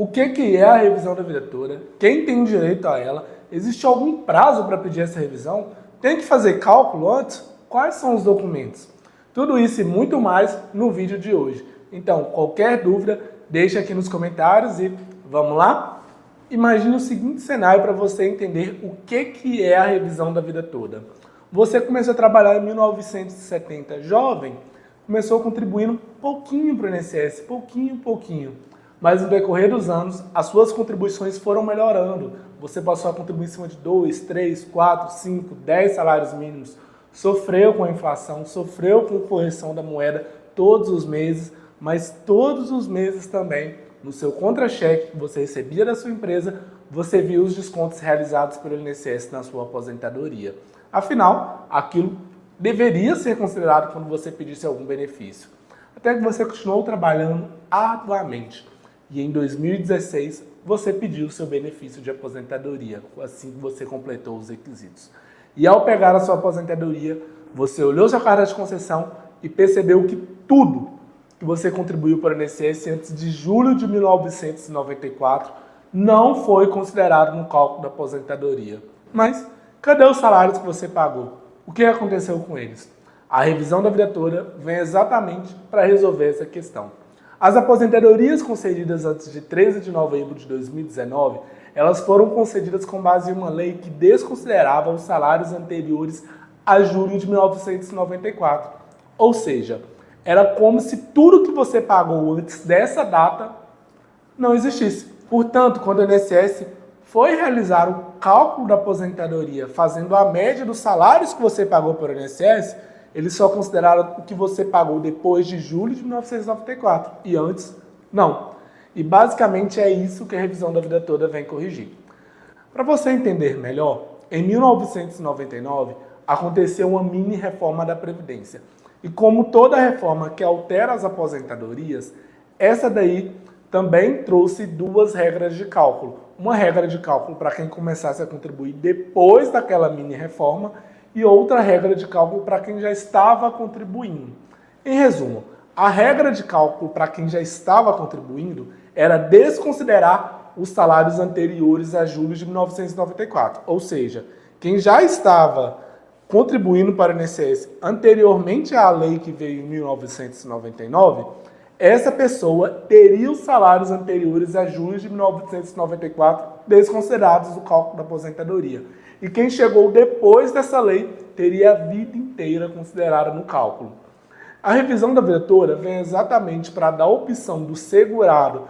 O que é a revisão da vida toda? Quem tem direito a ela? Existe algum prazo para pedir essa revisão? Tem que fazer cálculo antes? Quais são os documentos? Tudo isso e muito mais no vídeo de hoje. Então, qualquer dúvida, deixa aqui nos comentários e vamos lá? Imagine o seguinte cenário para você entender o que é a revisão da vida toda. Você começou a trabalhar em 1970, jovem, começou contribuindo pouquinho para o INSS, pouquinho. Mas no decorrer dos anos, as suas contribuições foram melhorando. Você passou a contribuir em cima de 2, 3, 4, 5, 10 salários mínimos. Sofreu com a inflação, sofreu com a correção da moeda todos os meses, mas todos os meses também, no seu contra-cheque que você recebia da sua empresa, você viu os descontos realizados pelo INSS na sua aposentadoria. Afinal, aquilo deveria ser considerado quando você pedisse algum benefício. Até que você continuou trabalhando arduamente. E em 2016, você pediu o seu benefício de aposentadoria, assim que você completou os requisitos. E ao pegar a sua aposentadoria, você olhou sua carta de concessão e percebeu que tudo que você contribuiu para o INSS antes de julho de 1994 não foi considerado no cálculo da aposentadoria. Mas cadê os salários que você pagou? O que aconteceu com eles? A revisão da vida toda vem exatamente para resolver essa questão. As aposentadorias concedidas antes de 13 de novembro de 2019, elas foram concedidas com base em uma lei que desconsiderava os salários anteriores a julho de 1994. Ou seja, era como se tudo que você pagou antes dessa data não existisse. Portanto, quando o INSS foi realizar o cálculo da aposentadoria, fazendo a média dos salários que você pagou pelo INSS, eles só consideraram o que você pagou depois de julho de 1994 e antes, não. E basicamente é isso que a revisão da vida toda vem corrigir. Para você entender melhor, em 1999 aconteceu uma mini reforma da Previdência. E como toda reforma que altera as aposentadorias, essa daí também trouxe duas regras de cálculo. Uma regra de cálculo para quem começasse a contribuir depois daquela mini reforma e outra regra de cálculo para quem já estava contribuindo. Em resumo, a regra de cálculo para quem já estava contribuindo era desconsiderar os salários anteriores a julho de 1994. Ou seja, quem já estava contribuindo para o INSS anteriormente à lei que veio em 1999, essa pessoa teria os salários anteriores a julho de 1994 desconsiderados do cálculo da aposentadoria. E quem chegou depois dessa lei teria a vida inteira considerada no cálculo. A revisão da vida toda vem exatamente para dar a opção do segurado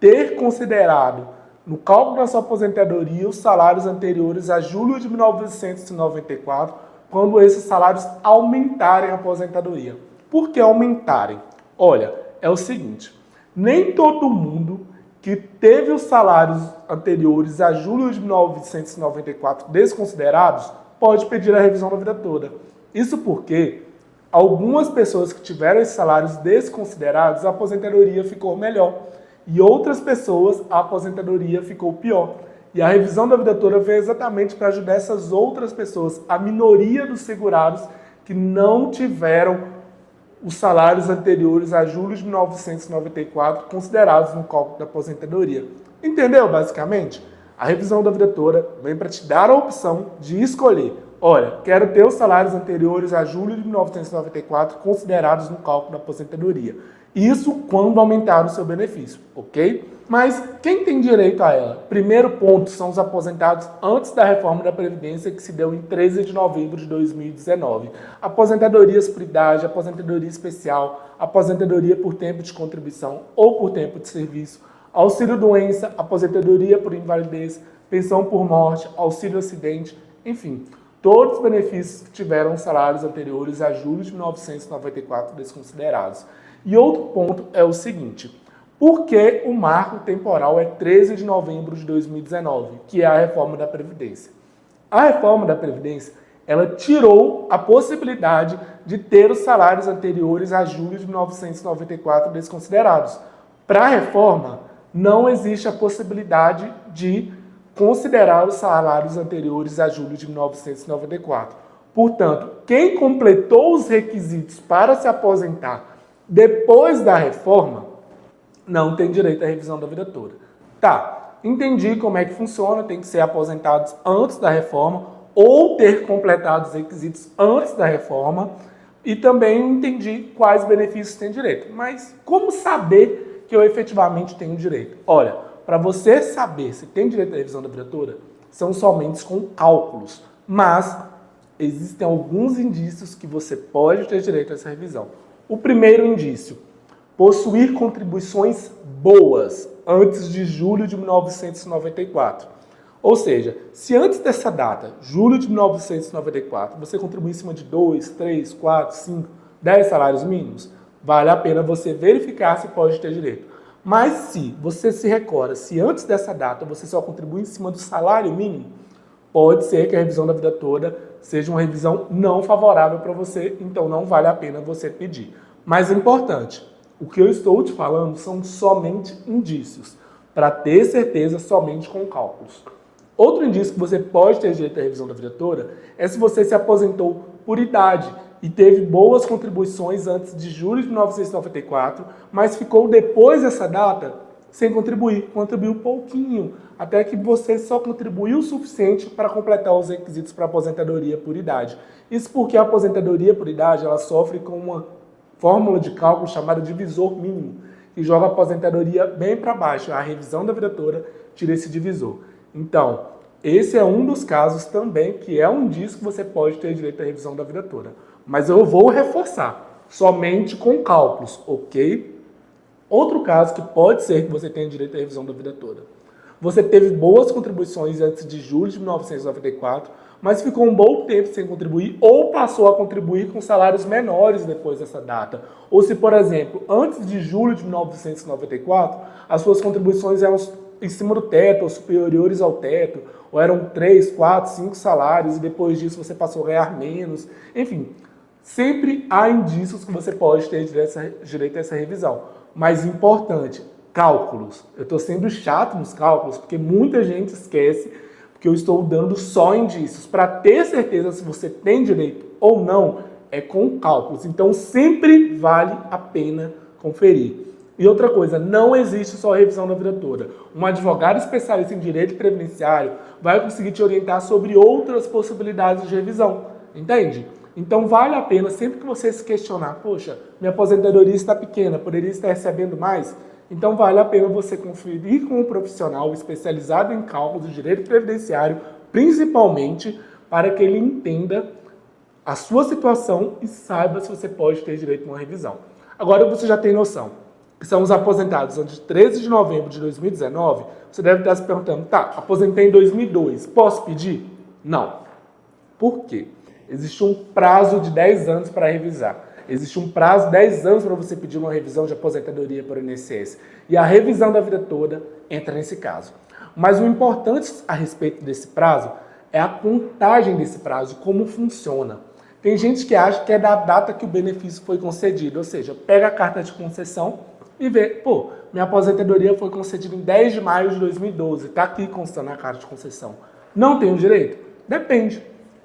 ter considerado no cálculo da sua aposentadoria os salários anteriores a julho de 1994, quando esses salários aumentarem a aposentadoria. Por que aumentarem? Olha, é o seguinte, nem todo mundo que teve os salários anteriores a julho de 1994 desconsiderados pode pedir a revisão da vida toda. Isso porque algumas pessoas que tiveram esses salários desconsiderados, a aposentadoria ficou melhor. E outras pessoas, a aposentadoria ficou pior. E a revisão da vida toda veio exatamente para ajudar essas outras pessoas, a minoria dos segurados que não tiveram os salários anteriores a julho de 1994 considerados no cálculo da aposentadoria. Entendeu, basicamente? A revisão da vida toda vem para te dar a opção de escolher. Olha, quero ter os salários anteriores a julho de 1994 considerados no cálculo da aposentadoria. Isso quando aumentar o seu benefício, ok? Mas quem tem direito a ela? Primeiro ponto são os aposentados antes da reforma da Previdência que se deu em 13 de novembro de 2019. Aposentadorias por idade, aposentadoria especial, aposentadoria por tempo de contribuição ou por tempo de serviço, auxílio-doença, aposentadoria por invalidez, pensão por morte, auxílio-acidente, enfim, todos os benefícios que tiveram salários anteriores a julho de 1994 desconsiderados. E outro ponto é o seguinte, por que o marco temporal é 13 de novembro de 2019, que é a reforma da Previdência? A reforma da Previdência, ela tirou a possibilidade de ter os salários anteriores a julho de 1994 desconsiderados. Para a reforma, não existe a possibilidade de considerar os salários anteriores a julho de 1994. Portanto, quem completou os requisitos para se aposentar depois da reforma não tem direito à revisão da vida toda. Tá, entendi como é que funciona, tem que ser aposentados antes da reforma ou ter completado os requisitos antes da reforma e também entendi quais benefícios tem direito. Mas como saber que eu efetivamente tenho direito? Olha, para você saber se tem direito à revisão da vida toda, são somente com cálculos, mas existem alguns indícios que você pode ter direito a essa revisão. O primeiro indício, possuir contribuições boas antes de julho de 1994. Ou seja, se antes dessa data, julho de 1994, você contribuir em cima de 2, 3, 4, 5, 10 salários mínimos, vale a pena você verificar se pode ter direito. Mas se você se recorda, se antes dessa data você só contribui em cima do salário mínimo, pode ser que a revisão da vida toda seja uma revisão não favorável para você, então não vale a pena você pedir. Mas é importante, o que eu estou te falando são somente indícios, para ter certeza somente com cálculos. Outro indício que você pode ter direito à revisão da vida toda é se você se aposentou por idade e teve boas contribuições antes de julho de 1994, mas ficou depois dessa data sem contribuir, contribuiu pouquinho, até que você só contribuiu o suficiente para completar os requisitos para aposentadoria por idade. Isso porque a aposentadoria por idade ela sofre com uma fórmula de cálculo chamada divisor mínimo, que joga a aposentadoria bem para baixo. A revisão da vida toda tira esse divisor. Então, esse é um dos casos também que é um indício que você pode ter direito à revisão da vida toda. Mas eu vou reforçar, somente com cálculos, ok? Outro caso que pode ser que você tenha direito à revisão da vida toda. Você teve boas contribuições antes de julho de 1994, mas ficou um bom tempo sem contribuir ou passou a contribuir com salários menores depois dessa data. Ou se, por exemplo, antes de julho de 1994, as suas contribuições eram em cima do teto ou superiores ao teto, ou eram 3, 4, 5 salários e depois disso você passou a ganhar menos. Enfim, sempre há indícios que você pode ter direito a essa revisão. Mas importante, cálculos. Eu estou sendo chato nos cálculos porque muita gente esquece que eu estou dando só indícios. Para ter certeza se você tem direito ou não, é com cálculos. Então sempre vale a pena conferir. E outra coisa, não existe só a revisão da vida toda. Um advogado especialista em direito previdenciário vai conseguir te orientar sobre outras possibilidades de revisão. Entende? Então vale a pena, sempre que você se questionar, poxa, minha aposentadoria está pequena, poderia estar recebendo mais? Então vale a pena você conferir com um profissional especializado em cálculos de direito previdenciário, principalmente para que ele entenda a sua situação e saiba se você pode ter direito a uma revisão. Agora você já tem noção que são os aposentados antes de 13 de novembro de 2019, você deve estar se perguntando, tá, aposentei em 2002, posso pedir? Não. Por quê? Existe um prazo de 10 anos para revisar. Existe um prazo de 10 anos para você pedir uma revisão de aposentadoria por INSS. E a revisão da vida toda entra nesse caso. Mas o importante a respeito desse prazo é a contagem desse prazo, como funciona. Tem gente que acha que é da data que o benefício foi concedido, ou seja, pega a carta de concessão e vê, pô, minha aposentadoria foi concedida em 10 de maio de 2012, está aqui constando a carta de concessão. Não tenho direito? Depende.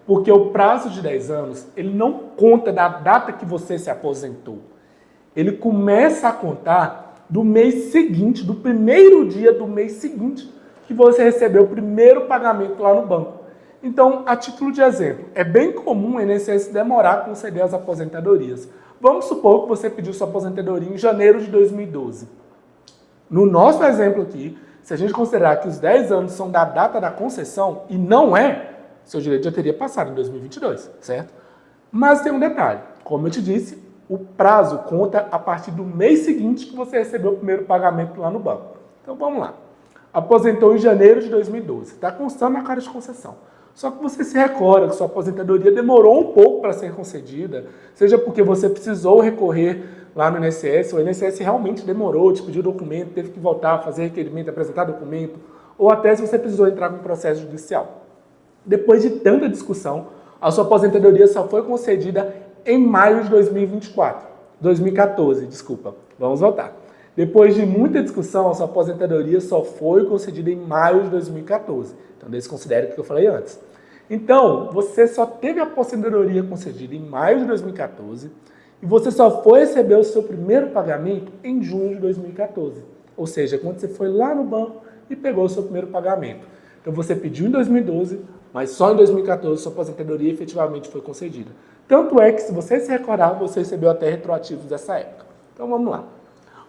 Porque o prazo de 10 anos, ele não conta da data que você se aposentou. Ele começa a contar do mês seguinte, do primeiro dia do mês seguinte que você recebeu o primeiro pagamento lá no banco. Então, a título de exemplo, é bem comum o INSS demorar a conceder as aposentadorias. Vamos supor que você pediu sua aposentadoria em janeiro de 2012. No nosso exemplo aqui, se a gente considerar que os 10 anos são da data da concessão, e não é, seu direito já teria passado em 2022, certo? Mas tem um detalhe. Como eu te disse, o prazo conta a partir do mês seguinte que você recebeu o primeiro pagamento lá no banco. Então vamos lá. Aposentou em janeiro de 2012. Está constando na carta de concessão. Só que você se recorda que sua aposentadoria demorou um pouco para ser concedida, seja porque você precisou recorrer lá no INSS, o INSS realmente demorou, te pediu documento, teve que voltar, fazer requerimento, apresentar documento, ou até se você precisou entrar com um processo judicial. Depois de tanta discussão, a sua aposentadoria só foi concedida em maio de 2014, desculpa. Vamos voltar. Depois de muita discussão, a sua aposentadoria só foi concedida em maio de 2014. Então, desconsidere o que eu falei antes. Então, você só teve a aposentadoria concedida em maio de 2014 e você só foi receber o seu primeiro pagamento em junho de 2014. Ou seja, quando você foi lá no banco e pegou o seu primeiro pagamento. Então você pediu em 2012, mas só em 2014 sua aposentadoria efetivamente foi concedida. Tanto é que, se você se recordar, você recebeu até retroativos dessa época. Então vamos lá.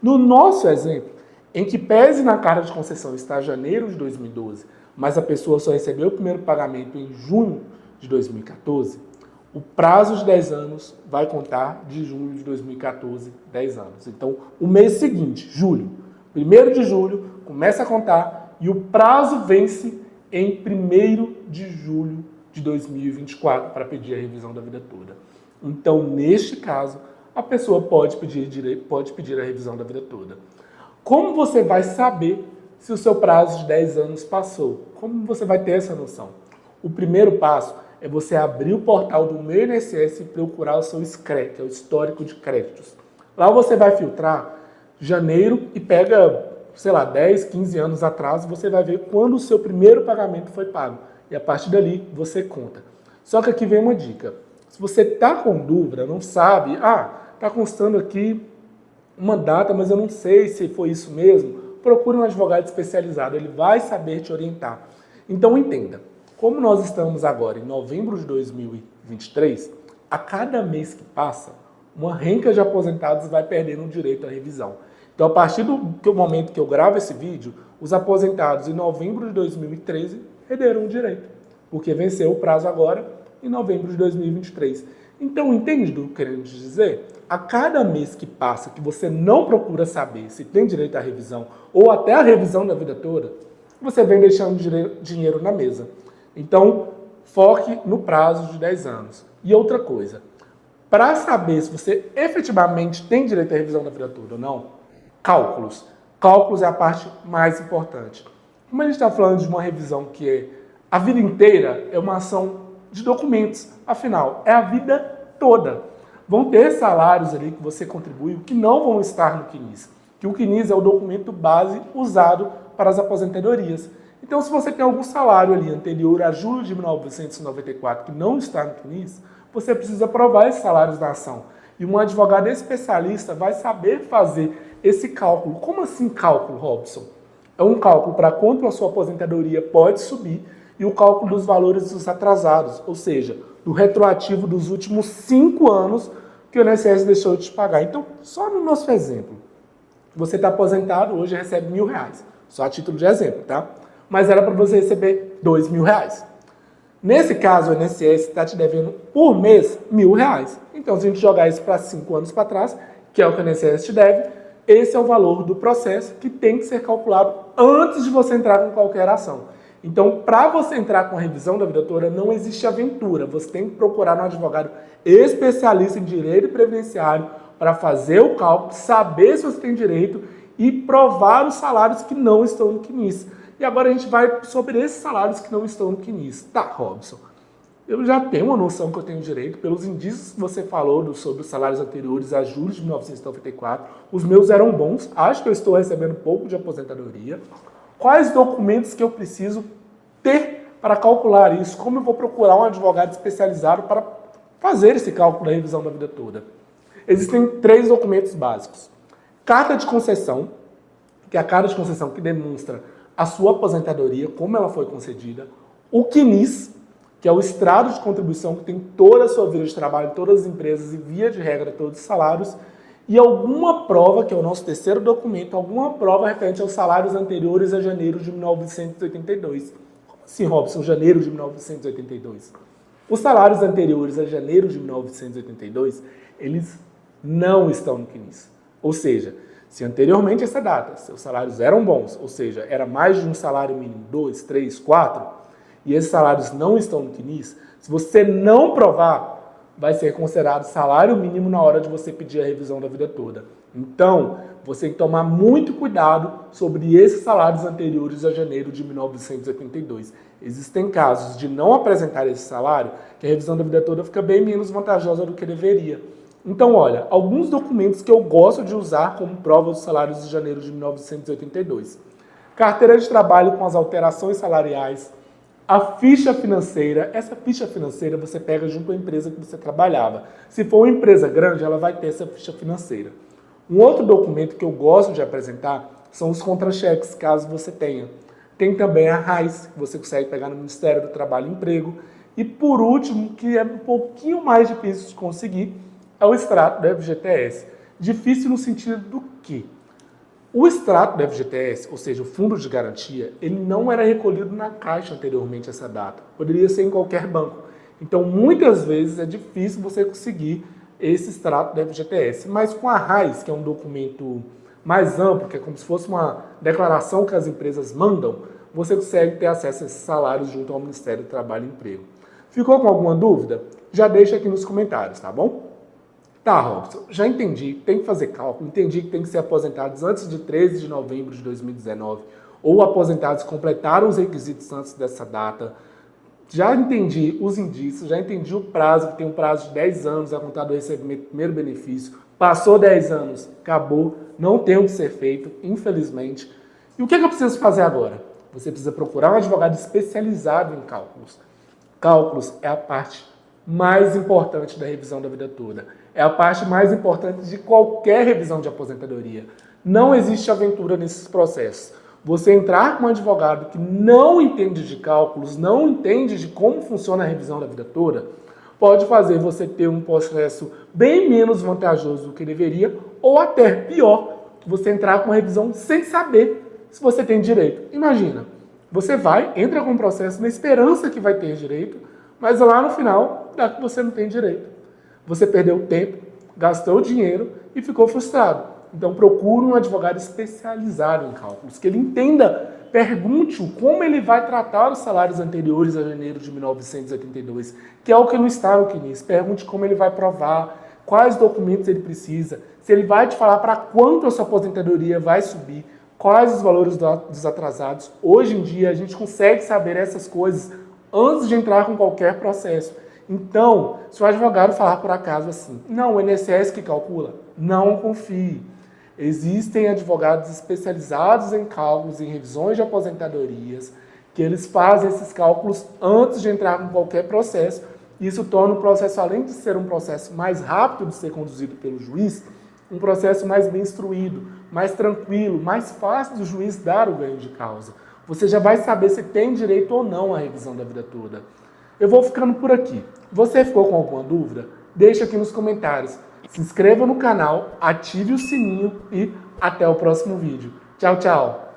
No nosso exemplo, em que pese na carta de concessão está janeiro de 2012, mas a pessoa só recebeu o primeiro pagamento em junho de 2014, o prazo de 10 anos vai contar de junho de 2014, 10 anos. Então, o mês seguinte, julho, 1º de julho, começa a contar e o prazo vence em 1º de julho de 2024 para pedir a revisão da vida toda. Então, neste caso, a pessoa pode pedir a revisão da vida toda. Como você vai saber se o seu prazo de 10 anos passou? Como você vai ter essa noção? O primeiro passo é você abrir o portal do Meu INSS e procurar o seu SCRE, que é o histórico de créditos. Lá você vai filtrar janeiro e pega, sei lá, 10, 15 anos atrás, você vai ver quando o seu primeiro pagamento foi pago. E a partir dali você conta. Só que aqui vem uma dica. Se você está com dúvida, não sabe, está constando aqui uma data, mas eu não sei se foi isso mesmo, procure um advogado especializado, ele vai saber te orientar. Então entenda, como nós estamos agora em novembro de 2023, a cada mês que passa, uma renca de aposentados vai perdendo o direito à revisão. Então, a partir do momento que eu gravo esse vídeo, os aposentados em novembro de 2013 perderam o direito, porque venceu o prazo agora em novembro de 2023. Então, entende do que queremos dizer? A cada mês que passa que você não procura saber se tem direito à revisão ou até a revisão da vida toda, você vem deixando dinheiro na mesa. Então, foque no prazo de 10 anos. E outra coisa, para saber se você efetivamente tem direito à revisão da vida toda ou não, cálculos. Cálculos é a parte mais importante. Como a gente está falando de uma revisão que é a vida inteira, é uma ação de documentos. Afinal, é a vida toda. Vão ter salários ali que você contribuiu que não vão estar no CNIS. Que o CNIS é o documento base usado para as aposentadorias. Então, se você tem algum salário ali anterior a julho de 1994 que não está no CNIS, você precisa provar esses salários na ação. E um advogado especialista vai saber fazer esse cálculo. Como assim cálculo, Robson? É um cálculo para quanto a sua aposentadoria pode subir e o cálculo dos valores dos atrasados, ou seja, do retroativo dos últimos 5 anos que o INSS deixou de te pagar. Então, só no nosso exemplo, você está aposentado, hoje recebe R$1.000, só a título de exemplo, tá? Mas era para você receber R$2.000. Nesse caso, o INSS está te devendo por mês R$1.000. Então, se a gente jogar isso para 5 anos para trás, que é o que o INSS te deve, esse é o valor do processo que tem que ser calculado antes de você entrar com qualquer ação. Então, para você entrar com a revisão da vida toda, não existe aventura. Você tem que procurar um advogado especialista em direito previdenciário para fazer o cálculo, saber se você tem direito e provar os salários que não estão no CNIS. E agora a gente vai sobre esses salários que não estão no CNIS. Tá, Robson, eu já tenho uma noção que eu tenho direito, pelos indícios que você falou sobre os salários anteriores a julho de 1994, os meus eram bons, acho que eu estou recebendo pouco de aposentadoria. Quais documentos que eu preciso ter para calcular isso? Como eu vou procurar um advogado especializado para fazer esse cálculo da revisão da vida toda? Existem 3 documentos básicos. Carta de concessão, que é a carta de concessão que demonstra a sua aposentadoria, como ela foi concedida. O CNIS, que é o extrato de contribuição que tem toda a sua vida de trabalho, todas as empresas e, via de regra, todos os salários. E alguma prova, que é o nosso terceiro documento, alguma prova referente aos salários anteriores a janeiro de 1982. Como assim, Robson, janeiro de 1982? Os salários anteriores a janeiro de 1982, eles não estão no CNIS. Ou seja, se anteriormente a essa data seus salários eram bons, ou seja, era mais de um salário mínimo, 2, 3, 4, e esses salários não estão no CNIS, se você não provar, vai ser considerado salário mínimo na hora de você pedir a revisão da vida toda. Então, você tem que tomar muito cuidado sobre esses salários anteriores a janeiro de 1982. Existem casos de não apresentar esse salário que a revisão da vida toda fica bem menos vantajosa do que deveria. Então, olha, alguns documentos que eu gosto de usar como prova dos salários de janeiro de 1982. Carteira de trabalho com as alterações salariais, a ficha financeira. Essa ficha financeira você pega junto à empresa que você trabalhava. Se for uma empresa grande, ela vai ter essa ficha financeira. Um outro documento que eu gosto de apresentar são os contra-cheques, caso você tenha. Tem também a RAIS, que você consegue pegar no Ministério do Trabalho e Emprego. E por último, que é um pouquinho mais difícil de conseguir, é o extrato do FGTS. Difícil no sentido do quê? O extrato do FGTS, ou seja, o fundo de garantia, ele não era recolhido na Caixa anteriormente a essa data. Poderia ser em qualquer banco. Então, muitas vezes é difícil você conseguir esse extrato do FGTS. Mas com a RAIS, que é um documento mais amplo, que é como se fosse uma declaração que as empresas mandam, você consegue ter acesso a esses salários junto ao Ministério do Trabalho e Emprego. Ficou com alguma dúvida? Já deixa aqui nos comentários, tá bom? Tá, Robson, já entendi, tem que fazer cálculo, entendi que tem que ser aposentados antes de 13 de novembro de 2019 ou aposentados que completaram os requisitos antes dessa data. Já entendi os indícios, já entendi o prazo, que tem um prazo de 10 anos a contar do recebimento do primeiro benefício. Passou 10 anos, acabou, não tem o que ser feito, infelizmente. E o que eu preciso fazer agora? Você precisa procurar um advogado especializado em cálculos. Cálculos é a parte mais importante da revisão da vida toda. É a parte mais importante de qualquer revisão de aposentadoria. Não existe aventura nesses processos. Você entrar com um advogado que não entende de cálculos, não entende de como funciona a revisão da vida toda, pode fazer você ter um processo bem menos vantajoso do que deveria, ou até pior, você entrar com uma revisão sem saber se você tem direito. Imagina, você entra com um processo na esperança que vai ter direito, mas lá no final dá que você não tem direito. Você perdeu tempo, gastou dinheiro e ficou frustrado. Então procure um advogado especializado em cálculos, que ele entenda, pergunte-o como ele vai tratar os salários anteriores a janeiro de 1982, que é o que não está no CNIS. Pergunte como ele vai provar, quais documentos ele precisa, se ele vai te falar para quanto a sua aposentadoria vai subir, quais os valores dos atrasados. Hoje em dia a gente consegue saber essas coisas antes de entrar com qualquer processo. Então, se o advogado falar por acaso assim, não, o INSS que calcula, não confie. Existem advogados especializados em cálculos, em revisões de aposentadorias, que eles fazem esses cálculos antes de entrar com qualquer processo. Isso torna o processo, além de ser um processo mais rápido de ser conduzido pelo juiz, um processo mais bem instruído, mais tranquilo, mais fácil do juiz dar o ganho de causa. Você já vai saber se tem direito ou não à revisão da vida toda. Eu vou ficando por aqui. Você ficou com alguma dúvida? Deixa aqui nos comentários. Se inscreva no canal, ative o sininho e até o próximo vídeo. Tchau, tchau!